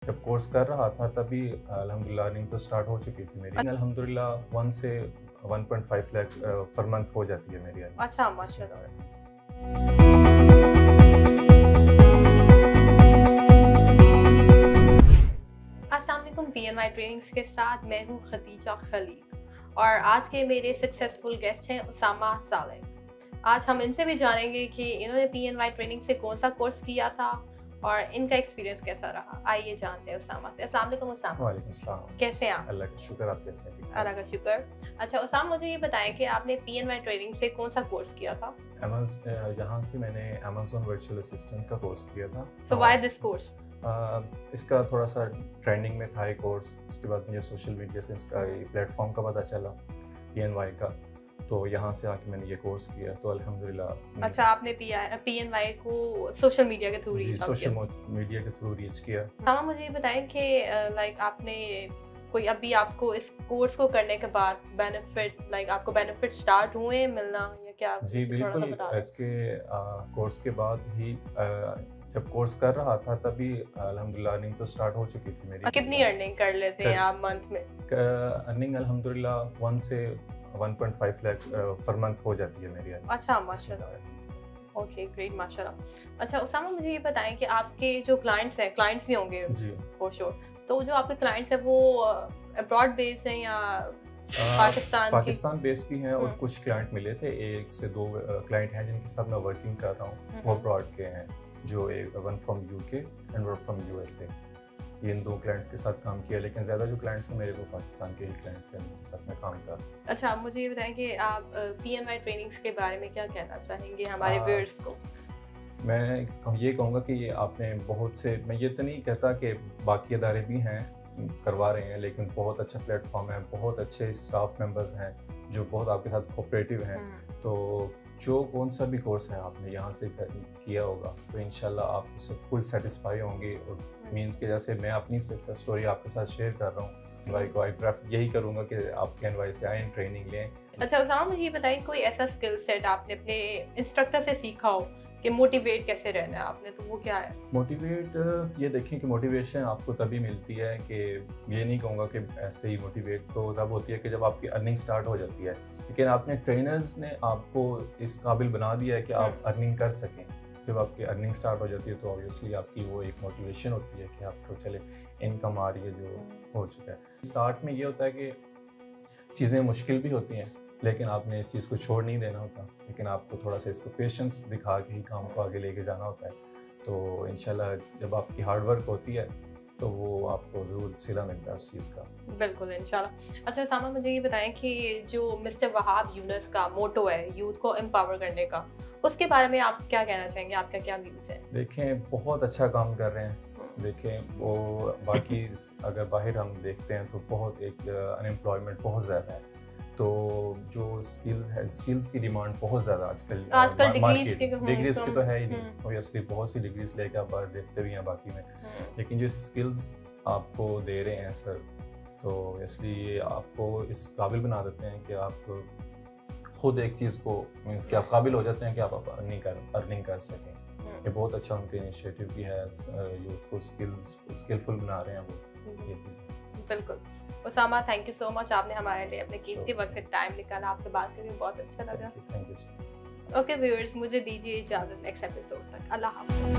जब कोर्स कर रहा था तभी अल्हम्दुलिल्लाह अर्निंग तो स्टार्ट हो चुकी थी मेरी। अल्हम्दुलिल्लाह 1 से 1.5 लाख पर मंथ हो जाती है मेरी अर्निंग। अच्छा, माशाल्लाह। अस्सलाम वालेकुम, PNY ट्रेनिंग्स के साथ मैं हूँ खदीजा खलीक और आज के मेरे सक्सेसफुल गेस्ट हैं उसामा सालेक। आज हम इनसे भी जानेंगे कि इन्होंने PNY ट्रेनिंग से कौन सा कोर्स किया था और इनका एक्सपीरियंस कैसा रहा। आइए जानते हैं उसामा से। अस्सलाम वालेकुम उसामा। वालेकुम अस्सलाम। कैसे हैं आप? अल्लाह का शुक्र, आप कैसे हैं? अल्लाह का शुक्र। अच्छा उसामा, मुझे ये बताएं कि आपने PNY ट्रेनिंग से कौन सा कोर्स किया था? यहाँ से मैंने अमेज़न वर्चुअल असिस्टेंट का कोर्स किया था। So why this course? इसका थोड़ा सा ट्रेंडिंग में था ये कोर्स। उसके बाद मुझे सोशल मीडिया से इसका ये प्लेटफॉर्म का पता चला, PNY का, तो यहाँ से आके मैंने ये कोर्स किया तो अल्हम्दुलिल्लाह। अच्छा, आपने PNY को सोशल मीडिया के थ्रू रीच सोशल मीडिया के थ्रू रीच किया। उसामा, मुझे ये बताएं कि लाइक आपने कोई अभी आपको इस कोर्स को करने के बाद आपको बेनिफिट स्टार्ट हुए मिलना या क्या? जी बिल्कुल, इसके कोर्स के बाद ही जब कोर्स कर रहा था तभी अल्हम्दुलिल्लाह अर्निंग तो स्टार्ट हो चुकी थी मेरी। कितनी अर्निंग कर लेते हैं आप मंथ में? अर्निंग अल्हम्दुलिल्लाह 1 से 1.5 लाख पर मंथ हो जाती है मेरी अर्निंग। अच्छा, माशाल्लाह। ओके, ग्रेट, माशाल्लाह। अच्छा उसामा, मुझे ये बताएं कि आपके जो क्लाइंट्स भी होंगे जी फॉर श्योर, तो जो आपके क्लाइंट्स हैं वो अब्रॉड बेस्ड हैं या पाकिस्तान बेस्ड भी हैं? और कुछ क्लाइंट मिले थे, 1 से 2 क्लाइंट हैं जिनके साथ मैं वर्किंग कर रहा हूँ, वो अब्रॉड के हैं, जो one from UK and one from USA। In 2 clients के साथ काम किया, लेकिन ज़्यादा जो क्लाइंट्स हैं मेरे को पाकिस्तान के ही क्लाइंट्स हैं जिनके साथ मैं काम कर रहा हूँ। अच्छा, मुझे ये बताएं कि आप PNY ट्रेनिंग्स के बारे में क्या कहना चाहेंगे हमारे व्यूअर्स को? मैं ये कहूँगा कि ये आपने बहुत से, मैं ये तो नहीं कहता कि बाकी अदारे भी हैं करवा रहे हैं, लेकिन बहुत अच्छा प्लेटफॉर्म है, बहुत अच्छे स्टाफ मेंबर्स हैं जो बहुत आपके साथ कोऑपरेटिव हैं। तो जो कौन सा भी कोर्स है आपने यहाँ से किया होगा तो इंशाल्लाह आप उससे फुल सेटिस्फाई होंगे। और मींस के जैसे मैं अपनी सक्सेस स्टोरी आपके साथ शेयर कर रहा हूँ, भाई को आई प्रेफर यही करूँगा कि आप PNY से आएँ, ट्रेनिंग लें। अच्छा उसामा, मुझे ये बताएं कोई ऐसा स्किल सेट आपने अपने इंस्ट्रक्टर से सीखा हो कि मोटिवेट कैसे रहना है आपने, तो वो क्या है? मोटिवेट, ये देखें कि मोटिवेशन आपको तभी मिलती है कि ये नहीं कहूँगा कि ऐसे ही मोटिवेट तो तब होती है कि जब आपकी अर्निंग स्टार्ट हो जाती है, लेकिन आपने ट्रेनर्स ने आपको इस काबिल बना दिया है कि आप अर्निंग कर सकें। जब आपकी अर्निंग स्टार्ट हो जाती है तो ऑब्वियसली आपकी वो एक मोटिवेशन होती है कि आपको चले इनकम आ रही है जो हो चुका है। स्टार्ट में ये होता है कि चीज़ें मुश्किल भी होती हैं, लेकिन आपने इस चीज़ को छोड़ नहीं देना होता, लेकिन आपको थोड़ा सा इसको पेशेंस दिखा के ही काम को आगे लेके जाना होता है। तो इंशाल्लाह जब आपकी हार्ड वर्क होती है तो वो आपको ज़रूर सिला मिलता है उस चीज़ का। बिल्कुल, इंशाल्लाह। अच्छा उसामा, मुझे ये बताएं कि जो मिस्टर वहाब यूनुस का मोटो है यूथ को एम्पावर करने का, उसके बारे में आप क्या कहना चाहेंगे? आपका क्या व्यूज़ है? देखें, बहुत अच्छा काम कर रहे हैं। देखें, वो बाकी अगर बाहर हम देखते हैं तो बहुत एक अनएम्प्लॉयमेंट बहुत ज़्यादा है, तो जो स्किल्स की डिमांड बहुत ज़्यादा आजकल डिग्रीज की तो है ही नहीं, ऑब्वियसली बहुत सी डिग्रीज लेके आप बाहर देखते भी हैं बाकी में, लेकिन जो स्किल्स आपको दे रहे हैं सर, तो इसलिए आपको इस काबिल बना देते हैं कि आप खुद एक चीज़ को मीन्स कि आप काबिल हो जाते हैं कि आप अर्निंग कर सकें। ये बहुत अच्छा उनके इनिशिएटिव भी है, यूथ को स्किलफुल बना रहे हैं वो ये चीज़। बिल्कुल Usama, thank you so much, आपने हमारे लिए अपने कीमती वक्त से टाइम निकाला। आपसे बात करके बहुत अच्छा लगा। Thank you. ओके व्यूअर्स, मुझे दीजिए इजाज़त नेक्स्ट एपिसोड तक। अल्लाह हाफ़िज़।